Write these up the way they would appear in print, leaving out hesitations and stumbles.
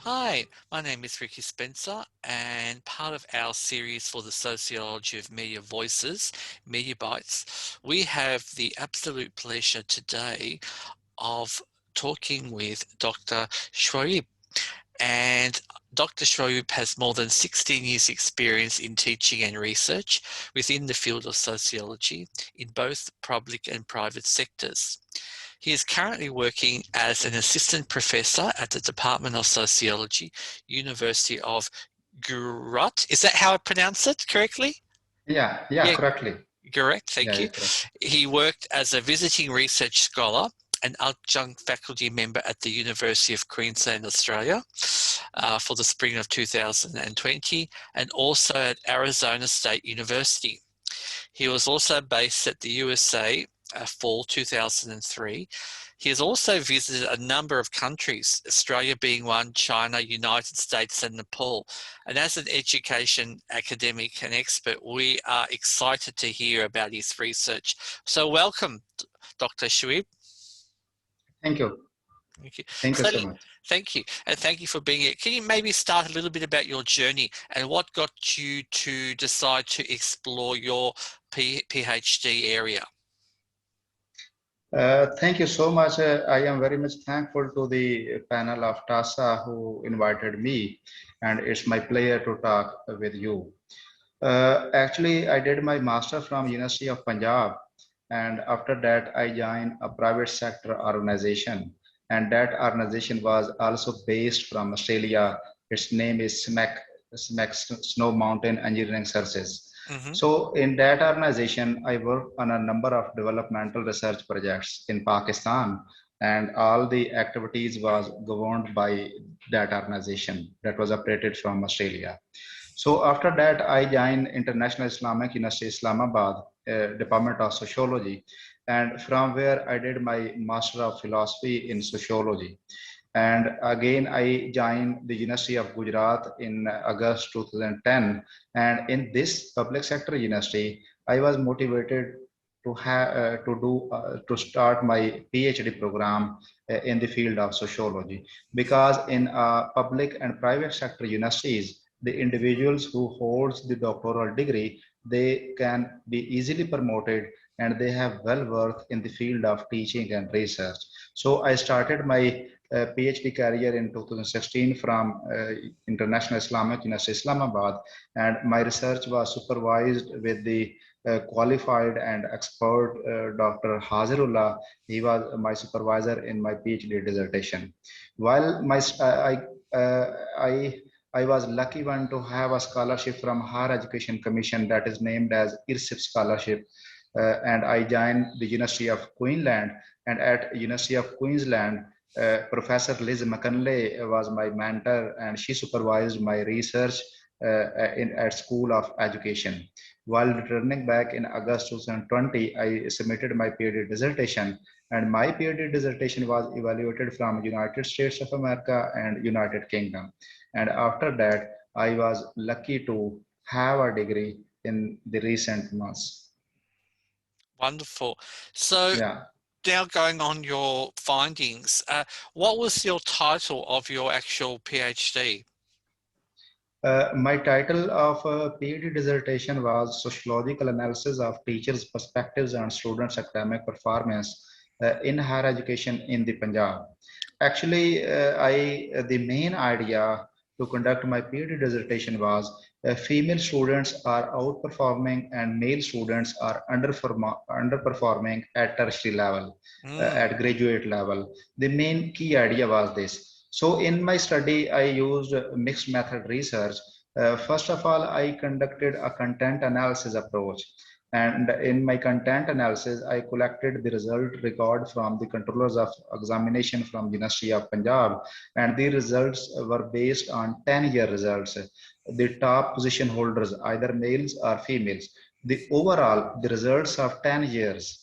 Hi, my name is Ricky Spencer, and part of our series for the Sociology of Media Voices, Media Bites, we have the absolute pleasure today of talking with Dr. Shoaib. And Dr. Shoaib has more than 16 years experience in teaching and research within the field of sociology in both public and private sectors. He is currently working as an assistant professor at the Department of Sociology, University of Gujrat. Is that how I pronounce it correctly? Yeah, Yeah, correctly. correct. Yeah, Thank you. yeah, correct. He worked as a visiting research scholar and adjunct faculty member at the University of Queensland, Australia, for the spring of 2020, and also at Arizona State University. He was also based at the USA fall 2003. He has also visited a number of countries, Australia being one, China, United States, and Nepal. And as an education academic and expert, we are excited to hear about his research. So welcome, Dr. Shoaib. Thank you. Thank you. Thank you So so much. thank you, and thank you for being here. Can you maybe start a little bit about your journey and what got you to decide to explore your PhD area? Thank you so much. I am very much thankful to the panel of TASA who invited me, and it's my pleasure to talk with you. Actually, I did my master from University of Punjab, and after that, I joined a private sector organization, and that organization was also based from Australia. Its name is SMAC Snow Mountain Engineering Services. Mm-hmm. So in that organization, I worked on a number of developmental research projects in Pakistan, and all the activities was governed by that organization that was operated from Australia. So after that, I joined International Islamic University, Islamabad, Department of Sociology, and from where I did my Master of Philosophy in Sociology. And again, I joined the University of Gujrat in August 2010. And in this public sector university, I was motivated to start my PhD program in the field of sociology, because in public and private sector universities, the individuals who holds the doctoral degree, they can be easily promoted and they have well worth in the field of teaching and research. So I started my PhD career in 2016 from International Islamic University Islamabad, and my research was supervised with the qualified and expert Dr. Hazirullah. He was my supervisor in my PhD dissertation. While I was lucky one to have a scholarship from Higher Education Commission that is named as IRSIP scholarship, and I joined the University of Queensland. And at University of Queensland, Professor Liz McConley was my mentor, and she supervised my research at School of Education. While returning back in August 2020, I submitted my PhD dissertation, and my PhD dissertation was evaluated from United States of America and United Kingdom. And after that, I was lucky to have a degree in the recent months. Wonderful. So Yeah. now going on your findings, what was your title of your actual PhD? My title of PhD dissertation was Sociological Analysis of Teachers' Perspectives and Students' Academic Performance in Higher Education in the Punjab. Actually, the main idea to conduct my PhD dissertation was female students are outperforming and male students are underperforming at tertiary level, Mm. at graduate level. The main key idea was this. So in my study, I used mixed method research. First of all, I conducted a content analysis approach. And in my content analysis, I collected the result record from the controllers of examination from University of Punjab. And the results were based on 10-year results. The top position holders, either males or females. The results of 10 years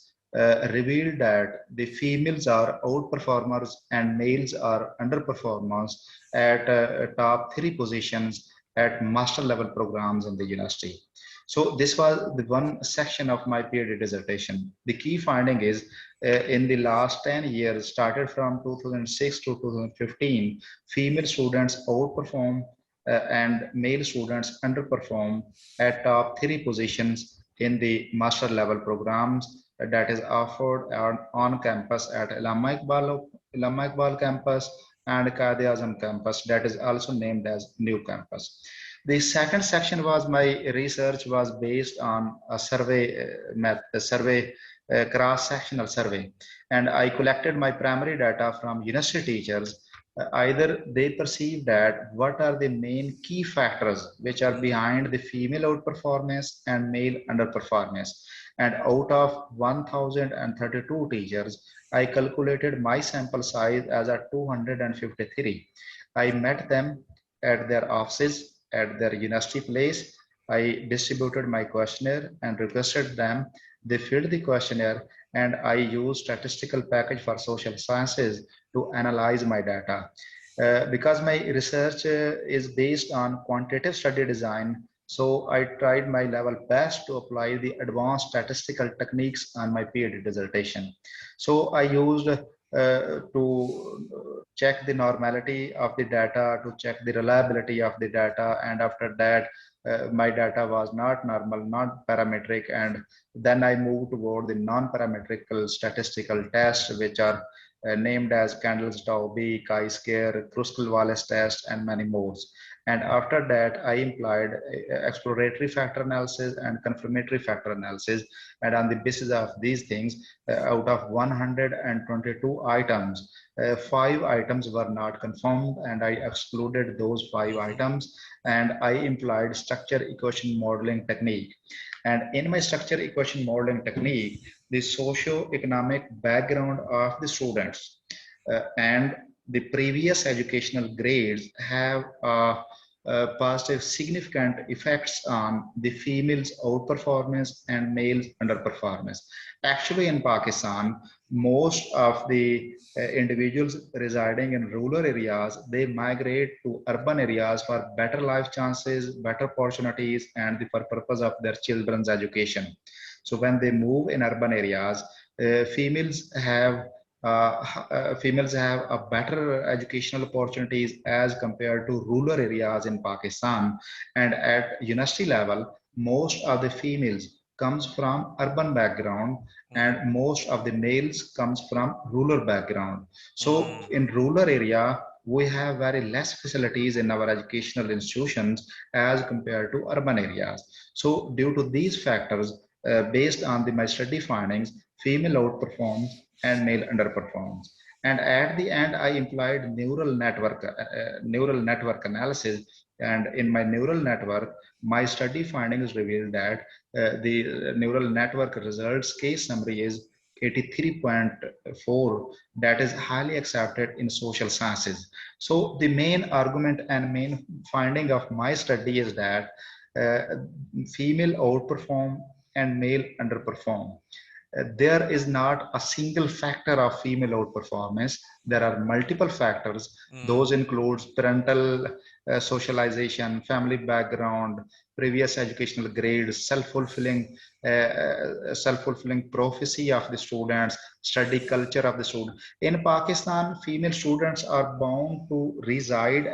revealed that the females are outperformers and males are underperformers at top three positions at master level programs in the university. So this was the one section of my PhD dissertation. The key finding is in the last 10 years, started from 2006 to 2015, female students outperform and male students underperform at top three positions in the master level programs that is offered on campus at Allama Iqbal campus and Quaid-e-Azam campus, that is also named as New Campus. The second section was my research was based on a survey, cross-sectional survey, and I collected my primary data from university teachers. Either they perceive that what are the main key factors which are behind the female outperformance and male underperformance. And out of 1032 teachers, I calculated my sample size as a 253. I met them at their offices, at their university place. I distributed my questionnaire and requested them. They filled the questionnaire, and I used statistical package for social sciences to analyze my data. Because my research is based on quantitative study design, so I tried my level best to apply the advanced statistical techniques on my PhD dissertation. So I used to check the normality of the data, to check the reliability of the data, and after that, my data was not normal, not parametric, and then I moved toward the non-parametrical statistical tests, which are named as Candles-Taubbe, chi-square, Kruskal-Wallis test, and many more. And after that, I employed exploratory factor analysis and confirmatory factor analysis. And on the basis of these things, out of 122 items, 5 items were not confirmed, and I excluded those 5 items, and I employed structure equation modeling technique. And in my structure equation modeling technique, the socio-economic background of the students and the previous educational grades have positive significant effects on the females outperformance and males underperformance. Actually, in Pakistan, most of the individuals residing in rural areas, they migrate to urban areas for better life chances, better opportunities, and for purpose of their children's education. So when they move in urban areas, females have a better educational opportunities as compared to rural areas in Pakistan. And at university level, most of the females comes from urban background and most of the males comes from rural background. So in rural area, we have very less facilities in our educational institutions as compared to urban areas. So due to these factors, based on my study findings, female outperforms and male underperforms. And at the end, I employed neural network analysis. And in my neural network, my study findings revealed that the neural network results case summary is 83.4, that is highly accepted in social sciences. So the main argument and main finding of my study is that female outperform and male underperform. There is not a single factor of female outperformance. There are multiple factors. Those includes parental socialization, family background, previous educational grades, self-fulfilling prophecy of the students, study culture of the student. In Pakistan, female students are bound to reside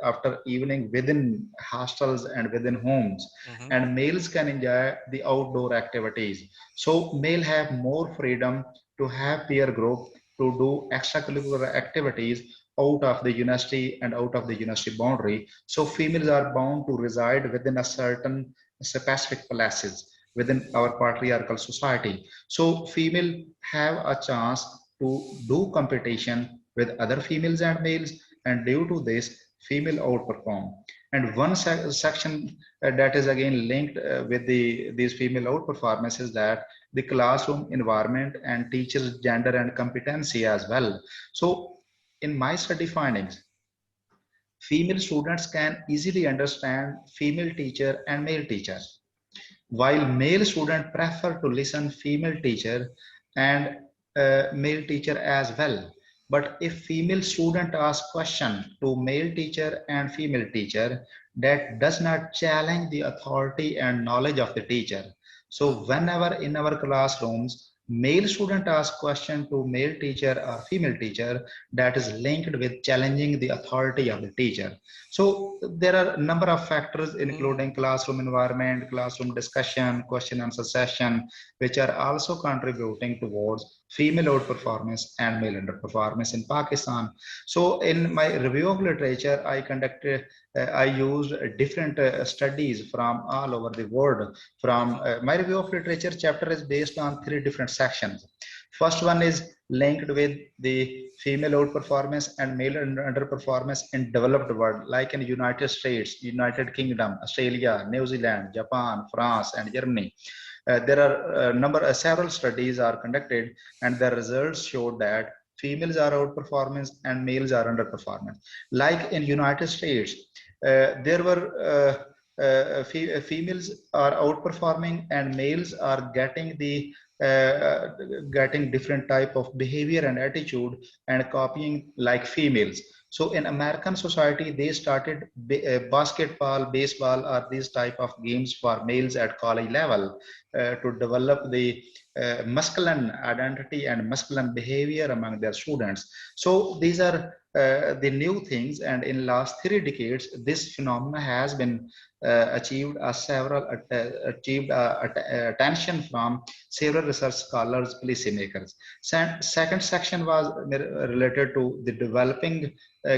after evening within hostels and within homes, and males can enjoy the outdoor activities. So male have more freedom to have peer group, to do extracurricular activities out of the university and out of the university boundary. So females are bound to reside within a certain specific places within our patriarchal society. So female have a chance to do competition with other females and males, and due to this, female outperform. And one section that is again linked with these female outperformance is that the classroom environment and teachers' gender and competency as well. So in my study findings, female students can easily understand female teacher and male teachers, while male students prefer to listen female teacher and male teacher as well. But if female student asks question to male teacher and female teacher, that does not challenge the authority and knowledge of the teacher. So whenever in our classrooms, male student ask question to male teacher or female teacher, that is linked with challenging the authority of the teacher. So there are a number of factors including classroom environment, classroom discussion, question answer session, which are also contributing towards female outperformance and male underperformance in Pakistan. So in my review of literature, I used different studies from all over the world. From my review of literature chapter is based on three different sections. First one is linked with the female outperformance and male underperformance in developed world, like in United States, United Kingdom, Australia, New Zealand, Japan, France, and Germany. There are several studies are conducted, and the results showed that females are outperformance and males are underperformance. Like in United States, there were females are outperforming and males are getting different type of behavior and attitude and copying like females. So in American society, they started basketball, baseball, or these type of games for males at college level to develop the masculine identity and masculine behavior among their students. So these are the new things, and in last 3 decades, this phenomena has been achieved attention from several research scholars, policymakers. Second section was related to the developing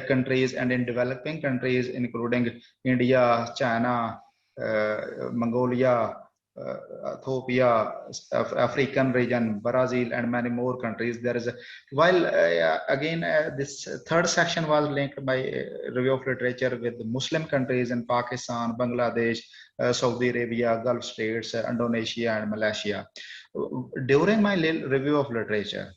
countries, and in developing countries, including India, China, Mongolia, Ethiopia, African region, Brazil, and many more countries. There is a, while again this third section was linked by review of literature with Muslim countries in Pakistan, Bangladesh, Saudi Arabia, Gulf states, Indonesia, and Malaysia. During my review of literature,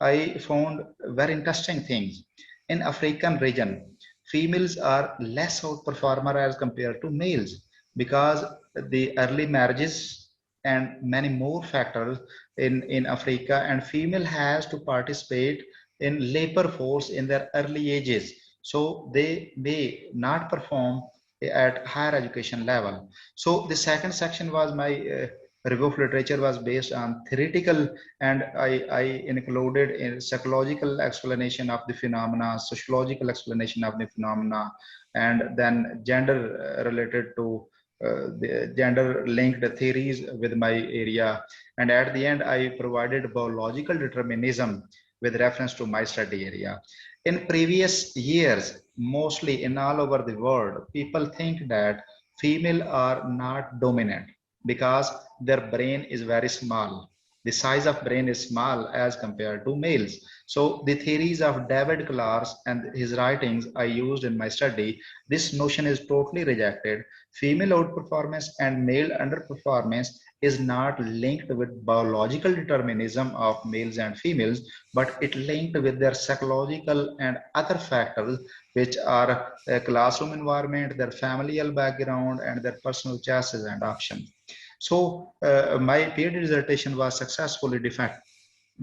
I found very interesting things. In African region, females are less outperformer as compared to males because the early marriages and many more factors in Africa, and female has to participate in labor force in their early ages. So they may not perform at higher education level. So the second section was my review of literature was based on theoretical, and I included a psychological explanation of the phenomena, sociological explanation of the phenomena, and then gender related to the gender linked theories with my area. And at the end, I provided biological determinism with reference to my study area. In previous years, mostly in all over the world, people think that female are not dominant because their brain is very small. The size of brain is small as compared to males. So the theories of David Clark and his writings I used in my study, this notion is totally rejected. Female outperformance and male underperformance is not linked with biological determinism of males and females, but it linked with their psychological and other factors, which are a classroom environment, their familial background, and their personal choices and options. So my PhD dissertation was successfully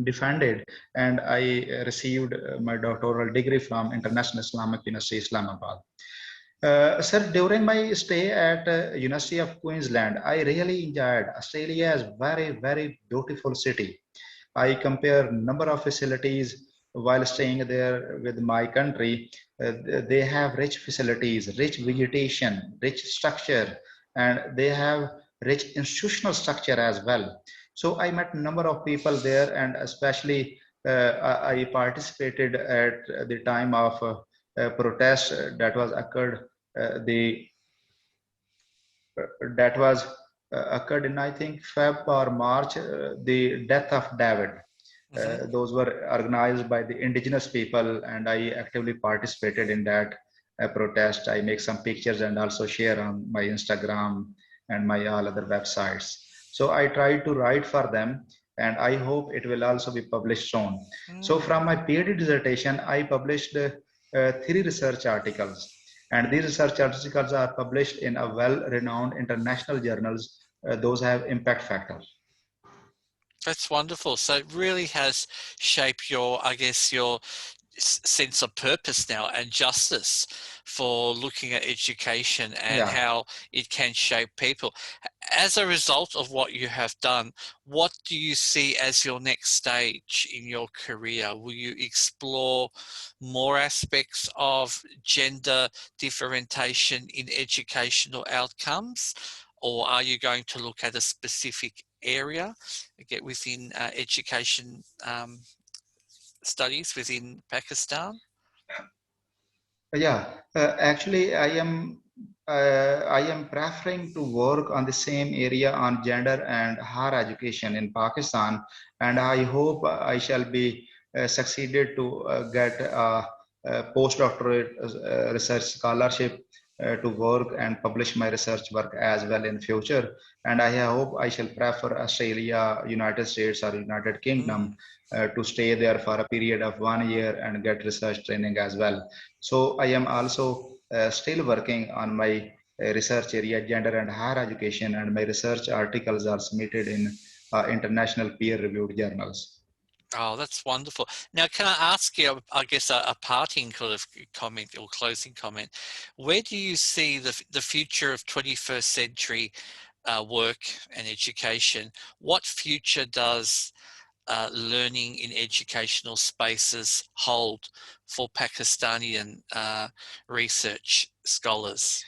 defended, and I received my doctoral degree from International Islamic University, Islamabad. Sir, during my stay at University of Queensland, I really enjoyed Australia as very beautiful city. I compare number of facilities while staying there with my country. They have rich facilities, rich vegetation, rich structure, and they have rich institutional structure as well. So I met a number of people there, and especially I participated at the time of protest that was occurred. The that was occurred in, I think, Feb or March. The death of David. Those were organized by the indigenous people, and I actively participated in that protest. I make some pictures and also share on my Instagram and my all other websites. So I try to write for them, and I hope it will also be published soon. So from my PhD dissertation, I published 3 research articles, and these research articles are published in a well-renowned international journals. Those have impact factors. That's wonderful. So it really has shaped your, I guess, your sense of purpose now and justice for looking at education and Yeah. how it can shape people. As a result of what you have done, what do you see as your next stage in your career? Will you explore more aspects of gender differentiation in educational outcomes, or are you going to look at a specific area, get within education studies within Pakistan? Yeah, actually, I am preferring to work on the same area on gender and higher education in Pakistan, and I hope I shall be succeeded to get a postdoctorate research scholarship to work and publish my research work as well in future. And I hope I shall prefer Australia, United States, or United Kingdom Mm. to stay there for a period of 1 year and get research training as well. So I am also still working on my research area, gender and higher education, and my research articles are submitted in international peer-reviewed journals. Oh, that's wonderful. Now, can I ask you, I guess, a parting kind of comment or closing comment? Where do you see the future of 21st century work and education? What future does learning in educational spaces hold for Pakistani research scholars?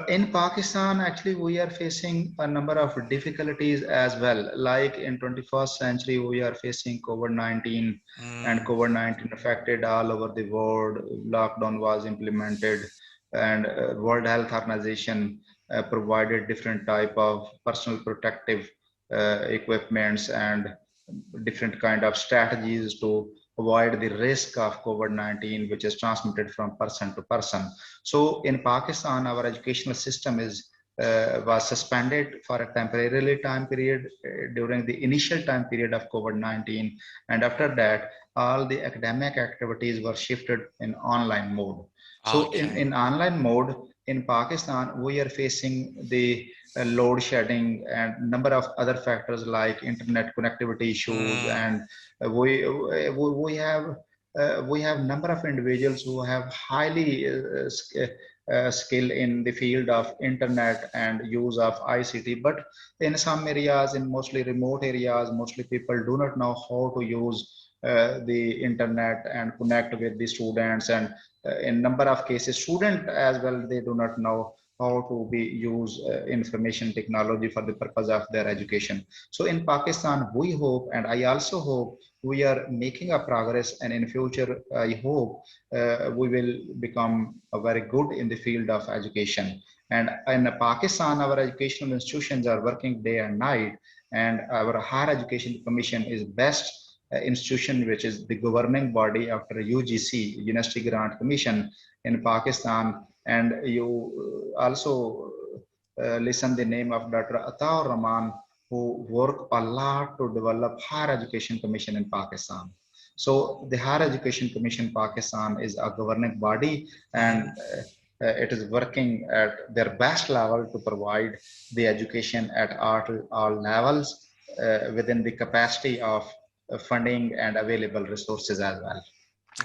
In Pakistan, actually, we are facing a number of difficulties as well. Like in 21st century, we are facing COVID-19, and Mm, COVID-19 affected all over the world. Lockdown was implemented, and World Health Organization provided different type of personal protective equipments and different kind of strategies to avoid the risk of COVID-19, which is transmitted from person to person. So in Pakistan, our educational system is was suspended for a temporarily time period during the initial time period of COVID-19, and after that, all the academic activities were shifted in online mode. So okay. in online mode in Pakistan, we are facing the load shedding and number of other factors like internet connectivity issues, Mm, and we have number of individuals who have highly skill in the field of internet and use of ICT, but in some areas, in mostly remote areas, mostly people do not know how to use the internet and connect with the students, and in number of cases student as well, they do not know how to be use information technology for the purpose of their education. So in Pakistan, we hope, and I also hope, we are making a progress, and in future I hope we will become very good in the field of education. And in Pakistan, our educational institutions are working day and night, and our higher education commission is best institution, which is the governing body after UGC, University Grant Commission in Pakistan. And you also listen the name of Dr. Ataur Rahman, who work a lot to develop higher education commission in Pakistan. So the Higher Education Commission Pakistan is a governing body, and mm. it is working at their best level to provide the education at all levels within the capacity of funding and available resources as well.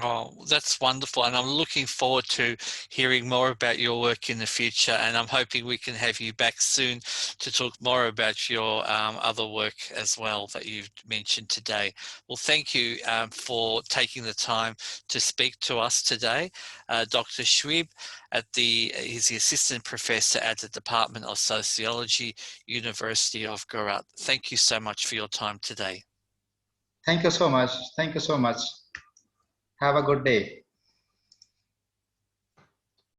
Oh, that's wonderful. And I'm looking forward to hearing more about your work in the future. And I'm hoping we can have you back soon to talk more about your other work as well that you've mentioned today. Well, thank you for taking the time to speak to us today. Dr. Shoaib, he's the Assistant Professor at the Department of Sociology, University of Gujrat. Thank you so much for your time today. Thank you so much. Thank you so much. Have a good day.